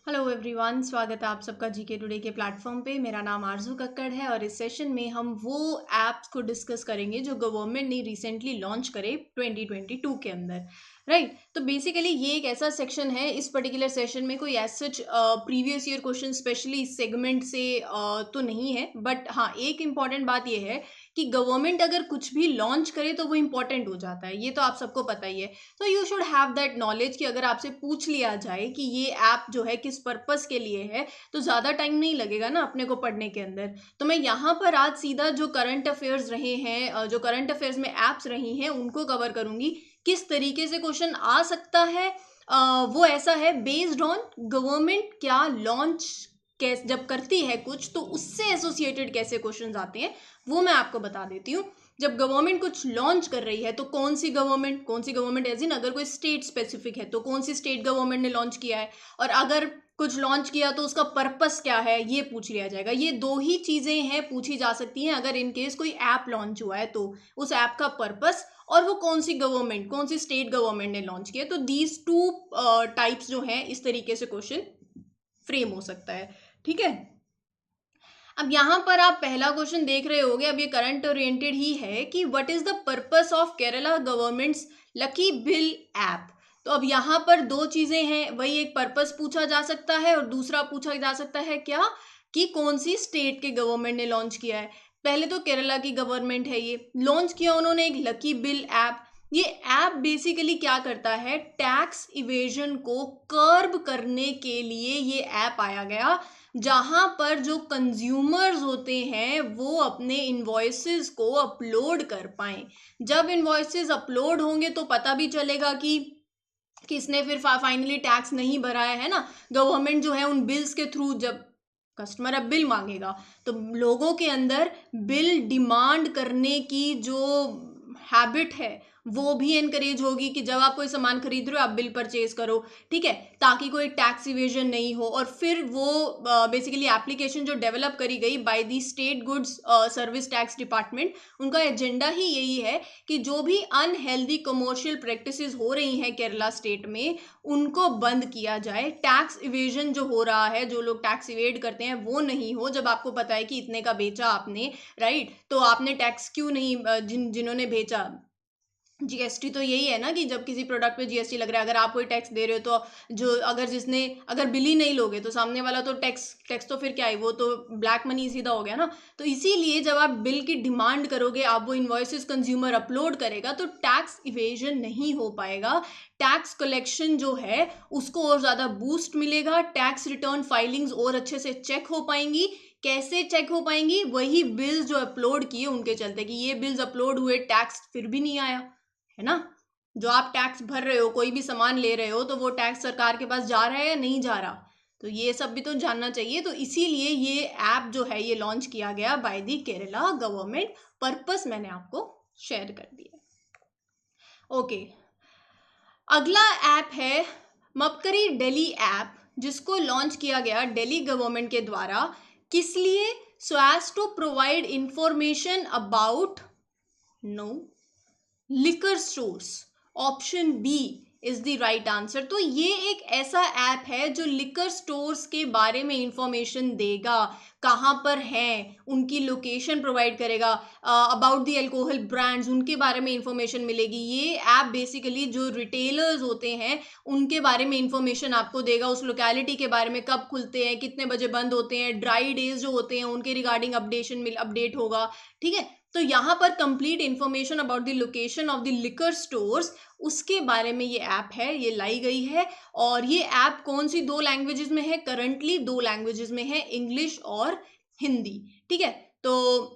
Hello everyone, स्वागत है आप सबका जीके टुडे के प्लेटफॉर्म पे। मेरा नाम आरजू कक्कड़ है और इस सेशन में हम वो ऐप्स को डिस्कस करेंगे जो गवर्नमेंट ने रिसेंटली लॉन्च करे 2022 के अंदर। राइट, तो बेसिकली ये एक ऐसा सेक्शन है। इस पर्टिकुलर सेशन में कोई as such previous year question specially इस सेगमेंट से तो नहीं है, बट हाँ, एक इम्पॉर्टेंट बात ये है कि गवर्नमेंट अगर कुछ भी लॉन्च करे तो वो इम्पॉर्टेंट हो जाता है। ये तो आप सबको पता ही है। तो you should have that knowledge कि अगर आपसे पूछ लिया जाए कि ये ऐप जो है किस पर्पस के लिए है, तो ज़्यादा टाइम नहीं लगेगा ना अपने को पढ़ने के अंदर। तो मैं यहाँ पर आज सीधा जो करंट अफेयर्स रहे हैं, जो करंट अफेयर्स में ऐप्स रही हैं, उनको कवर करूंगी। किस तरीके से क्वेश्चन आ सकता है वो ऐसा है, बेस्ड ऑन गवर्नमेंट क्या लॉन्च कैसे जब करती है कुछ, तो उससे एसोसिएटेड कैसे क्वेश्चंस आते हैं वो मैं आपको बता देती हूँ। जब गवर्नमेंट कुछ लॉन्च कर रही है तो कौन सी गवर्नमेंट एज इन अगर कोई स्टेट स्पेसिफिक है तो कौन सी स्टेट गवर्नमेंट ने लॉन्च किया है, और अगर कुछ लॉन्च किया तो उसका पर्पस क्या है ये पूछ लिया जाएगा। ये दो ही चीजें हैं पूछी जा सकती हैं अगर इन केस कोई ऐप लॉन्च हुआ है, तो उस ऐप का पर्पस और वो कौन सी स्टेट गवर्नमेंट ने लॉन्च किया। तो दीज टू टाइप्स जो हैं, इस तरीके से क्वेश्चन फ्रेम हो सकता है। ठीक है, अब यहाँ पर आप पहला क्वेश्चन देख रहे होगे। अब ये करंट ओरिएंटेड ही है कि what is the purpose of Kerala governments lucky bill app. तो अब यहाँ पर दो चीजें हैं, वही एक पर्पस पूछा जा सकता है और दूसरा पूछा जा सकता है क्या कि कौन सी स्टेट के गवर्नमेंट ने लॉन्च किया है। पहले तो केरला की गवर्नमेंट है, ये लॉन्च किया उन्होंने एक लकी बिल ऐप। ये ऐप बेसिकली क्या करता है, टैक्स इवेजन को कर्ब करने के लिए ये ऐप आया गया, जहां पर जो कंज्यूमर्स होते हैं वो अपने इनवॉइसेस को अपलोड कर पाएं। जब इनवॉइसेस अपलोड होंगे तो पता भी चलेगा कि किसने फिर फाइनली टैक्स नहीं भरा है ना। गवर्नमेंट जो है उन बिल्स के थ्रू, जब कस्टमर अब बिल मांगेगा तो लोगों के अंदर बिल डिमांड करने की जो हैबिट है वो भी एनकरेज होगी कि जब आप कोई सामान खरीद रहे हो आप बिल परचेज करो। ठीक है, ताकि कोई टैक्स इवेजन नहीं हो। और फिर वो बेसिकली एप्लीकेशन जो डेवलप करी गई by the state goods service tax department, उनका एजेंडा ही यही है कि जो भी अनहेल्दी कमर्शियल प्रैक्टिसेस हो रही हैं केरला स्टेट में, उनको बंद किया जाए। टैक्स इवेजन जो हो रहा है, जो लोग टैक्स इवेड करते हैं वो नहीं हो। जब आपको पता है कि इतने का बेचा आपने, राइट, तो आपने टैक्स क्यों नहीं, जिन्होंने बेचा, जीएसटी तो यही है ना कि जब किसी प्रोडक्ट पे जीएसटी लग रहा है, अगर आप कोई टैक्स दे रहे हो तो जो अगर बिल ही नहीं लोगे तो सामने वाला तो टैक्स तो फिर क्या है, वो तो ब्लैक मनी सीधा हो गया ना। तो इसीलिए जब आप बिल की डिमांड करोगे, आप वो इन्वॉइसेस कंज्यूमर अपलोड करेगा तो टैक्स इवेजन नहीं हो पाएगा। टैक्स कलेक्शन जो है उसको और ज़्यादा बूस्ट मिलेगा, टैक्स रिटर्न फाइलिंग्स और अच्छे से चेक हो पाएंगी। कैसे चेक हो पाएंगी, वही बिल्स जो अपलोड किए उनके चलते, कि ये बिल्स अपलोड हुए, टैक्स फिर भी नहीं आया, है ना। जो आप टैक्स भर रहे हो, कोई भी सामान ले रहे हो, तो वो टैक्स सरकार के पास जा रहा है या नहीं जा रहा, तो ये सब भी तो जानना चाहिए। तो इसीलिए ये ऐप जो है ये लॉन्च किया गया by the Kerala government. Purpose मैंने आपको शेयर कर दिया। ओके, अगला ऐप है मपकरी दिल्ली ऐप, जिसको लॉन्च किया गया दिल्ली गवर्नमेंट के द्वारा। किस लिए? So as to provide information about no liquor stores. Option B is the right answer. तो ये एक ऐसा ऐप है जो लिकर स्टोर्स के बारे में इंफॉर्मेशन देगा, कहाँ पर हैं, उनकी लोकेशन प्रोवाइड करेगा, अबाउट द अल्कोहल ब्रांड्स, उनके बारे में इंफॉर्मेशन मिलेगी। ये ऐप बेसिकली जो रिटेलर्स होते हैं उनके बारे में इंफॉर्मेशन आपको देगा, उस लोकेलिटी के बारे में, कब खुलते हैं, कितने बजे बंद होते हैं, ड्राई डेज जो होते हैं उनके रिगार्डिंग अपडेट होगा। ठीक है, तो यहाँ पर complete information about the location of the liquor stores, उसके बारे में ये ऐप है, ये लाई गई है। और ये ऐप कौन सी दो लैंग्वेजेस में है? करंटली दो लैंग्वेजेस में है, इंग्लिश और हिंदी। ठीक है, तो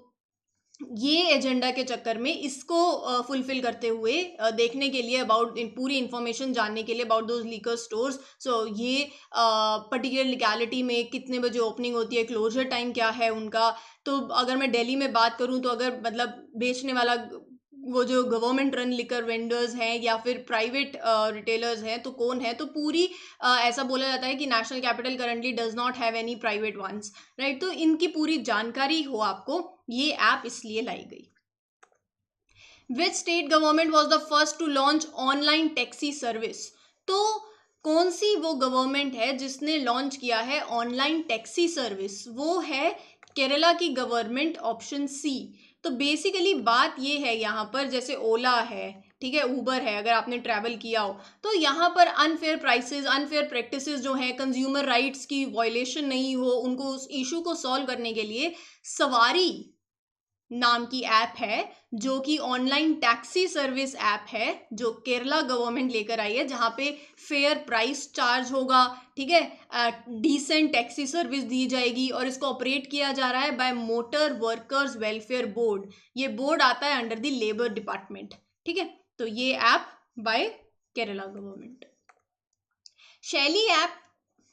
ये एजेंडा के चक्कर में इसको फुलफिल करते हुए देखने के लिए, अबाउट पूरी इंफॉर्मेशन जानने के लिए अबाउट दोज लीकर स्टोर्स। सो ये पर्टिकुलर लिकैलिटी में कितने बजे ओपनिंग होती है, क्लोजर टाइम क्या है उनका। तो अगर मैं दिल्ली में बात करूं तो अगर मतलब बेचने वाला वो जो गवर्नमेंट रन लिकर वेंडर्स हैं या फिर प्राइवेट रिटेलर्स हैं तो कौन है, तो पूरी ऐसा बोला जाता है कि national capital currently does not have any private ones, right. तो इनकी पूरी जानकारी हो आपको, ये ऐप इसलिए लाई गई। Which state government was the first to launch online taxi service. तो कौन सी वो गवर्नमेंट है जिसने लॉन्च किया है ऑनलाइन टैक्सी सर्विस? वो है केरला की गवर्नमेंट, ऑप्शन सी। तो बेसिकली बात ये है यहाँ पर, जैसे ओला है, ठीक है, ऊबर है, अगर आपने ट्रैवल किया हो तो यहाँ पर अनफेयर प्राइसेस, अनफेयर प्रैक्टिसेस जो हैं, कंज्यूमर राइट्स की वायलेशन नहीं हो, उनको उस इशू को सॉल्व करने के लिए सवारी नाम की ऐप है, जो कि ऑनलाइन टैक्सी सर्विस ऐप है, जो केरला गवर्नमेंट लेकर आई है, जहाँ पे फेयर प्राइस चार्ज होगा, ठीक है, डिसेंट टैक्सी सर्विस दी जाएगी, और इसको ऑपरेट किया जा रहा है by motor workers welfare board. ये बोर्ड आता है अंडर द लेबर डिपार्टमेंट, ठीक है। तो ये ऐप बाय केरला गवर्नमेंट। शैली ऐप,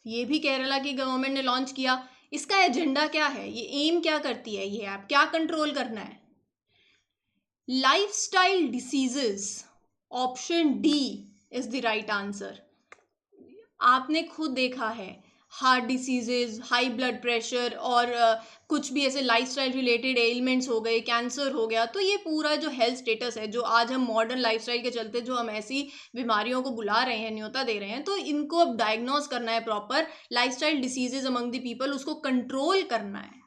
ये भी केरला की गवर्नमेंट ने लॉन्च किया। इसका एजेंडा क्या है, ये एम क्या करती है, ये ऐप क्या कंट्रोल करना है? Lifestyle diseases, option D is the right answer. आपने खुद देखा है, heart diseases, high blood pressure, और कुछ भी ऐसे लाइफस्टाइल रिलेटेड एलिमेंट्स हो गए, कैंसर हो गया, तो ये पूरा जो हेल्थ स्टेटस है, जो आज हम मॉडर्न लाइफस्टाइल के चलते जो हम ऐसी बीमारियों को बुला रहे हैं, न्योता दे रहे हैं, तो इनको अब डायग्नोस करना है proper. Lifestyle diseases among the people, उसको कंट्रोल करना है।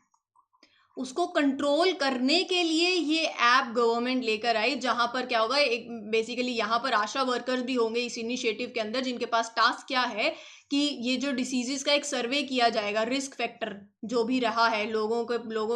उसको कंट्रोल करने के लिए ये ऐप गवर्नमेंट लेकर आई, जहां पर क्या होगा, एक बेसिकली यहाँ पर आशा वर्कर्स भी होंगे इस इनिशिएटिव के अंदर, जिनके पास टास्क क्या है कि ये जो डिसीजेस का एक सर्वे किया जाएगा, रिस्क फैक्टर जो भी रहा है, लोगों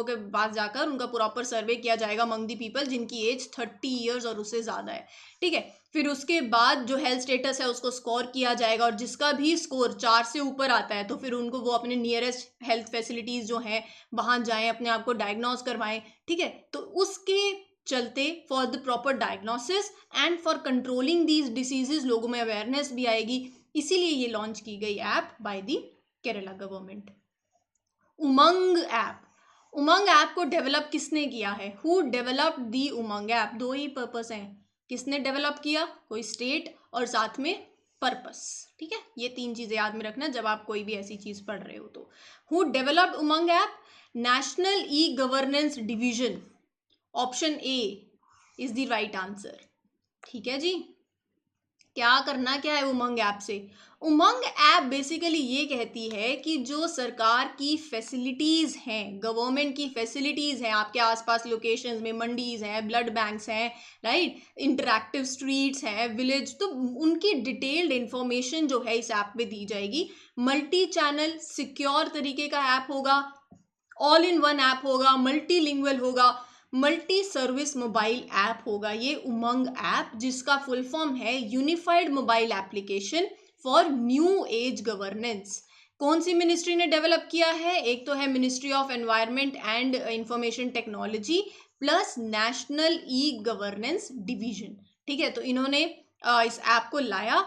के पास जाकर उनका प्रॉपर सर्वे किया जाएगा अमंग दी पीपल जिनकी एज 30 ईयर्स और उससे ज़्यादा है, ठीक है। फिर उसके बाद जो हेल्थ स्टेटस है उसको स्कोर किया जाएगा, और जिसका भी स्कोर 4 से ऊपर आता है तो फिर उनको वो अपने नियरेस्ट हेल्थ फैसिलिटीज़ जो हैं वहाँ जाएं, अपने आप को डायग्नोज करवाएं, ठीक है। तो उसके चलते for the proper diagnosis and for controlling these diseases लोगों में अवेयरनेस भी आएगी, इसीलिए ये लॉन्च की गई app by the Kerala government. Umang app, Umang app को डेवलप किसने किया है? Who developed the Umang app? दो ही पर्पस हैं, किसने डेवलप किया, कोई स्टेट और साथ में पर्पस, ठीक है। ये तीन चीजें याद में रखना जब आप कोई भी ऐसी चीज पढ़ रहे हो तो। Who developed Umang app? National e governance division, option A is the right answer, ठीक है जी। क्या करना क्या है उमंग ऐप से? उमंग ऐप बेसिकली ये कहती है कि जो सरकार की फैसिलिटीज़ हैं, गवर्नमेंट की फैसिलिटीज़ हैं आपके आसपास लोकेशंस में, मंडीज़ हैं, ब्लड बैंक्स हैं, राइट, इंटरैक्टिव स्ट्रीट्स हैं, विलेज, तो उनकी डिटेल्ड इंफॉर्मेशन जो है इस ऐप पे दी जाएगी। मल्टी चैनल सिक्योर तरीके का ऐप होगा, ऑल इन वन ऐप होगा, मल्टीलिंगुअल होगा, मल्टी सर्विस मोबाइल ऐप होगा ये उमंग ऐप, जिसका फुल फॉर्म है unified mobile application for new age governance. कौन सी मिनिस्ट्री ने डेवलप किया है? एक तो है ministry of environment and information technology plus national e governance division, ठीक है। तो इन्होंने इस ऐप को लाया,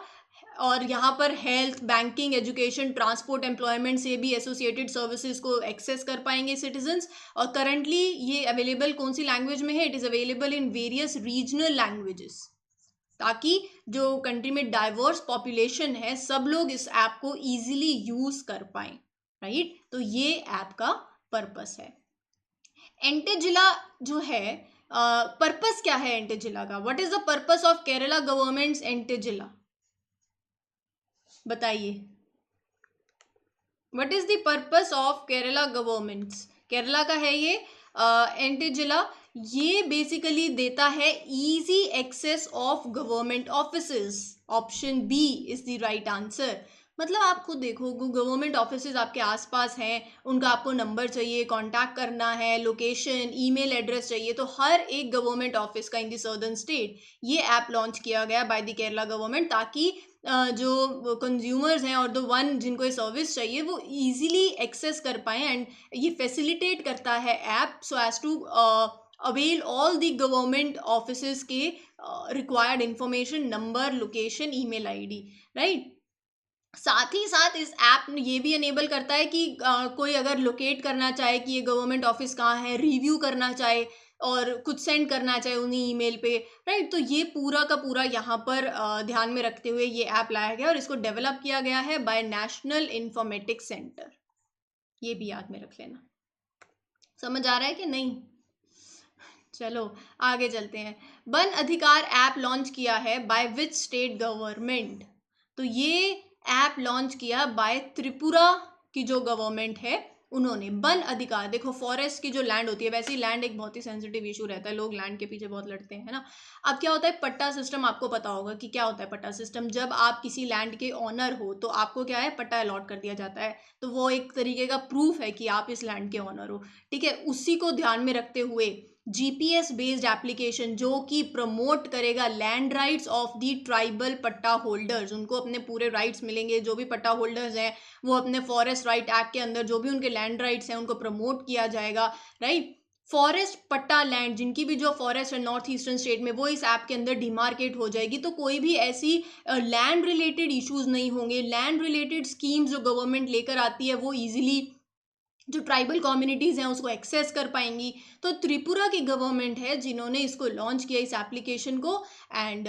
और यहाँ पर health, banking, education, transport, employment से भी एसोसिएटेड सर्विसेज को एक्सेस कर पाएंगे सिटीजन्स। और करंटली ये अवेलेबल कौन सी लैंग्वेज में है? It is available in various regional languages, ताकि जो कंट्री में डाइवर्स पॉपुलेशन है सब लोग इस ऐप को ईजिली यूज कर पाएं, राइट। तो ये ऐप का पर्पस है। एंटेजिला जो है, पर्पस क्या है एंटेजिला का? What is the purpose of Kerala government's Entejilla? बताइए, what is the purpose of Kerala government's? Kerala का है ये एंटेजिला। ये बेसिकली देता है easy access of government offices, option B is the right answer. मतलब आप खुद देखो, गवर्नमेंट ऑफिसेज आपके आसपास हैं, उनका आपको नंबर चाहिए, कांटेक्ट करना है, लोकेशन, ईमेल एड्रेस चाहिए, तो हर एक गवर्नमेंट ऑफिस का इन द सदर्न स्टेट ये ऐप लॉन्च किया गया बाय द केरला गवर्नमेंट, ताकि जो कंज्यूमर्स हैं और द वन जिनको ये सर्विस चाहिए वो इजीली एक्सेस कर पाएँ, एंड ये फैसिलिटेट करता है app so as to avail all the government offices के required information, number, location, email ID, right. साथ ही साथ इस ऐप ये भी एनेबल करता है कि कोई अगर लोकेट करना चाहे कि ये गवर्नमेंट ऑफिस कहाँ है, रिव्यू करना चाहे और कुछ सेंड करना चाहे उन्हीं ईमेल पे, राइट। तो ये पूरा का पूरा यहाँ पर ध्यान में रखते हुए ये ऐप लाया गया, और इसको डेवलप किया गया है बाय नेशनल इंफॉर्मेटिक्स सेंटर। ये भी याद में रख लेना। समझ आ रहा है कि नहीं? चलो आगे चलते हैं। वन अधिकार ऐप लॉन्च किया है बाय विच स्टेट गवर्नमेंट? तो ये ऐप लॉन्च किया बाय त्रिपुरा की जो गवर्नमेंट है उन्होंने। वन अधिकार, देखो फॉरेस्ट की जो लैंड होती है, वैसे ही लैंड एक बहुत ही सेंसिटिव इशू रहता है, लोग लैंड के पीछे बहुत लड़ते हैं, है ना। अब क्या होता है पट्टा सिस्टम, आपको पता होगा कि क्या होता है पट्टा सिस्टम। जब आप किसी लैंड के ऑनर हो तो आपको क्या है, पट्टा अलॉट कर दिया जाता है, तो वो एक तरीके का प्रूफ है कि आप इस लैंड के ऑनर हो, ठीक है। उसी को ध्यान में रखते हुए जीपीएस बेस्ड एप्लीकेशन जो कि प्रमोट करेगा land rights of the tribal पट्टा होल्डर्स, उनको अपने पूरे राइट्स मिलेंगे, जो भी पट्टा होल्डर्स हैं वो अपने फॉरेस्ट राइट एक्ट के अंदर जो भी उनके लैंड राइट्स हैं उनको प्रमोट किया जाएगा, राइट। फॉरेस्ट पट्टा लैंड, जिनकी भी जो फॉरेस्ट है नॉर्थ ईस्टर्न स्टेट में, वो इस ऐप के अंदर डिमार्केट हो जाएगी, तो कोई भी ऐसी लैंड रिलेटेड इश्यूज नहीं होंगे। लैंड रिलेटेड स्कीम्स जो गवर्नमेंट लेकर आती है वो इजीली जो ट्राइबल कम्युनिटीज़ हैं उसको एक्सेस कर पाएंगी। तो त्रिपुरा की गवर्नमेंट है जिन्होंने इसको लॉन्च किया इस एप्लीकेशन को। एंड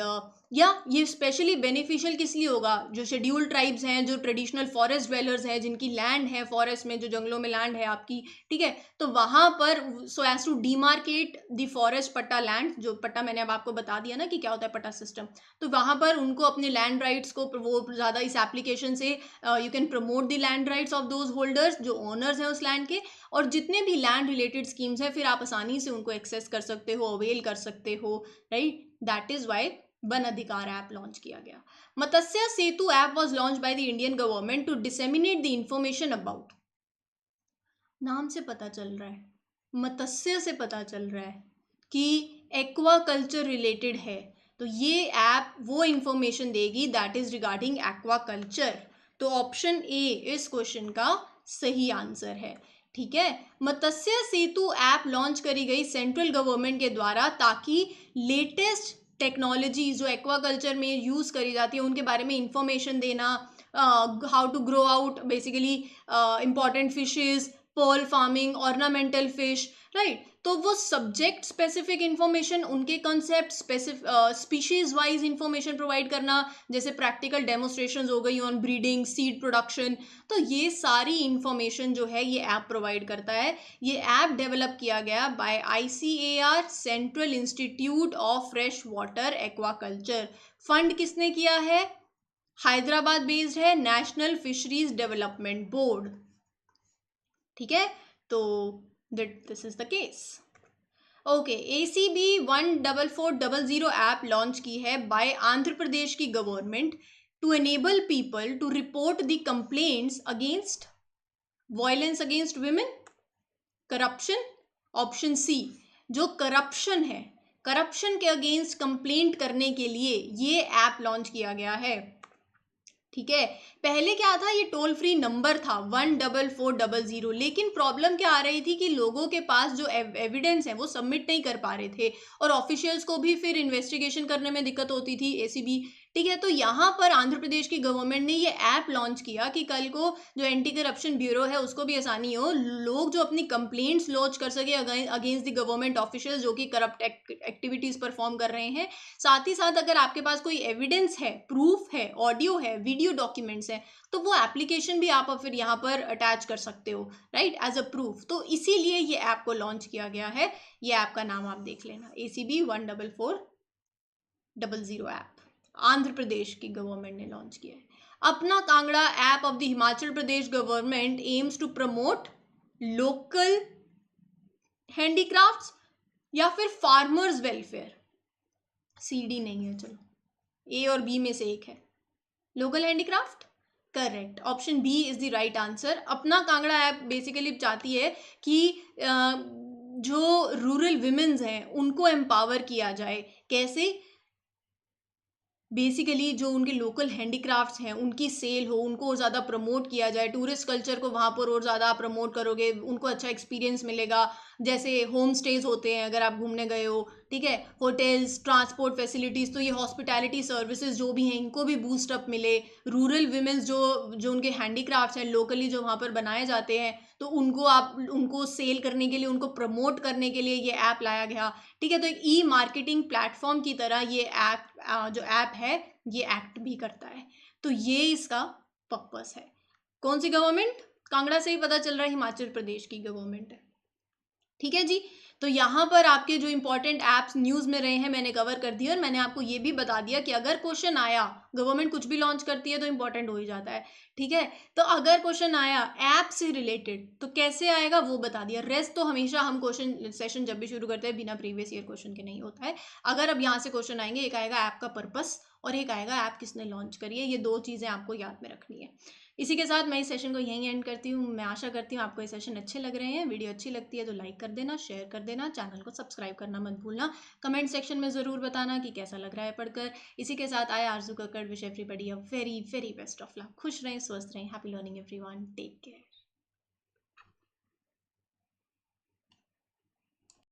ये स्पेशली बेनिफिशियल किस लिए होगा, जो शेड्यूल्ड ट्राइब्स हैं, जो ट्रेडिशनल फॉरेस्ट ड्वेलर्स हैं, जिनकी लैंड है फॉरेस्ट में, जो जंगलों में लैंड है आपकी, ठीक है, तो वहाँ पर so as to demarcate the forest patta land, जो पट्टा मैंने अब आपको बता दिया ना कि क्या होता है पट्टा सिस्टम, तो वहाँ पर उनको अपने लैंड राइट्स को वो ज़्यादा इस एप्लीकेशन से you can promote the land rights of those holders जो ओनर्स हैं उस लैंड के, और जितने भी लैंड रिलेटेड स्कीम्स हैं फिर आप आसानी से उनको एक्सेस कर सकते हो, अवेल कर सकते हो, right. That is why Van Adhikar app launch किया गया। Matsya Setu app was launch by the Indian government to disseminate the information about, नाम से पता चल रहा है, मत्स्य से पता चल रहा है कि एक्वा कल्चर रिलेटेड है, तो ये ऐप वो इंफॉर्मेशन देगी that is regarding aqua culture. तो ऑप्शन ए इस क्वेश्चन का सही आंसर है, ठीक है। मत्स्य सेतु ऐप लॉन्च करी गई सेंट्रल गवर्नमेंट के द्वारा ताकि लेटेस्ट टेक्नोलॉजी जो एक्वाकल्चर में यूज़ करी जाती है उनके बारे में इंफॉर्मेशन देना, how to grow out basically important fishes, pearl farming, ornamental fish, right. तो वो सब्जेक्ट स्पेसिफिक इंफॉर्मेशन, उनके concept species wise information provide करना, जैसे प्रैक्टिकल डेमोस्ट्रेशंस हो गई ऑन ब्रीडिंग, सीड प्रोडक्शन, तो ये सारी इंफॉर्मेशन जो है ये ऐप प्रोवाइड करता है। ये ऐप डेवलप किया गया by ICAR, central institute of fresh water aquaculture. Fund किसने किया है, हैदराबाद बेस्ड है नेशनल फिशरीज डेवलपमेंट बोर्ड, ठीक है। तो this is the case. Okay, ACB 14400 app launch की है बाय आंध्र प्रदेश की government to enable people to report the complaints against violence against women, corruption, option C, जो करप्शन है, करप्शन के अगेंस्ट कंप्लेंट करने के लिए ये ऐप लॉन्च किया गया है, ठीक है। पहले क्या था, ये टोल फ्री नंबर था 14400, लेकिन प्रॉब्लम क्या आ रही थी कि लोगों के पास जो एविडेंस है वो सबमिट नहीं कर पा रहे थे, और ऑफिशियल्स को भी फिर इन्वेस्टिगेशन करने में दिक्कत होती थी, ACB, ठीक है। तो यहाँ पर आंध्र प्रदेश की गवर्नमेंट ने ये ऐप लॉन्च किया कि कल को जो एंटी करप्शन ब्यूरो है उसको भी आसानी हो, लोग जो अपनी कंप्लेंट्स लॉन्च कर सके अगेंस्ट द गवर्नमेंट ऑफिशियल्स जो कि करप्ट एक्टिविटीज परफॉर्म कर रहे हैं। साथ ही साथ अगर आपके पास कोई एविडेंस है, प्रूफ है, ऑडियो है, वीडियो डॉक्यूमेंट्स है, तो वो एप्लीकेशन भी आप फिर यहाँ पर अटैच कर सकते हो, राइट, एज अ प्रूफ। तो इसीलिए ये ऐप को लॉन्च किया गया है। ये ऐप का नाम आप देख लेना, ACB 14400 ऐप, आंध्र प्रदेश की गवर्नमेंट ने लॉन्च किया है। अपना Kangra app of the Himachal Pradesh government aims to promote local handicrafts या फिर फार्मर्स वेलफेयर, CD नहीं है, चलो A और B में से एक है, local handicraft, correct, option B is the right answer. अपना कांगड़ा ऐप बेसिकली चाहती है कि जो रूरल विमेन्स हैं उनको एम्पावर किया जाए, कैसे, बेसिकली जो उनके लोकल हैंडीक्राफ्ट्स हैं उनकी सेल हो, उनको और ज़्यादा प्रमोट किया जाए, टूरिस्ट कल्चर को वहाँ पर और ज़्यादा प्रमोट करोगे, उनको अच्छा एक्सपीरियंस मिलेगा, जैसे होम स्टेज होते हैं अगर आप घूमने गए हो, ठीक है, होटल्स, ट्रांसपोर्ट फैसिलिटीज़, तो ये हॉस्पिटैलिटी सर्विसेज जो भी हैं इनको भी बूस्ट अप मिले। रूरल विमेंस जो जो उनके हैंडीक्राफ्ट्स हैं लोकली जो वहाँ पर बनाए जाते हैं, तो उनको सेल करने के लिए, उनको प्रमोट करने के लिए ये ऐप लाया गया, ठीक है। तो एक मार्केटिंग प्लेटफॉर्म की तरह ये ऐप जो ऐप है ये एक्ट भी करता है। तो ये इसका पर्पस है। कौन सी गवर्नमेंट, कांगड़ा से ही पता चल रहा है हिमाचल प्रदेश की गवर्नमेंट है, ठीक है जी। तो यहाँ पर आपके जो इंपॉर्टेंट ऐप्स न्यूज़ में रहे हैं मैंने कवर कर दिए, और मैंने आपको ये भी बता दिया कि अगर क्वेश्चन आया, गवर्नमेंट कुछ भी लॉन्च करती है तो इंपॉर्टेंट हो ही जाता है, ठीक है। तो अगर क्वेश्चन आया ऐप से रिलेटेड तो कैसे आएगा वो बता दिया। रेस्ट तो हमेशा हम क्वेश्चन सेशन जब भी शुरू करते हैं बिना प्रीवियस ईयर क्वेश्चन के नहीं होता है। अगर अब यहाँ से क्वेश्चन आएंगे, एक आएगा ऐप का पर्पस और एक आएगा ऐप किसने लॉन्च करी है, ये दो चीज़ें आपको याद में रखनी है। इसी के साथ मैं इस सेशन को यहीं एंड करती हूँ। मैं आशा करती हूँ आपको ये सेशन अच्छे लग रहे हैं। वीडियो अच्छी लगती है तो लाइक कर देना, शेयर कर देना, चैनल को सब्सक्राइब करना मत भूलना। कमेंट सेक्शन में ज़रूर बताना कि कैसा लग रहा है पढ़कर। इसी के साथ I Aarzoo Kakkar wish everybody a very very best of luck. खुश रहें, स्वस्थ रहें। Happy learning everyone, take care.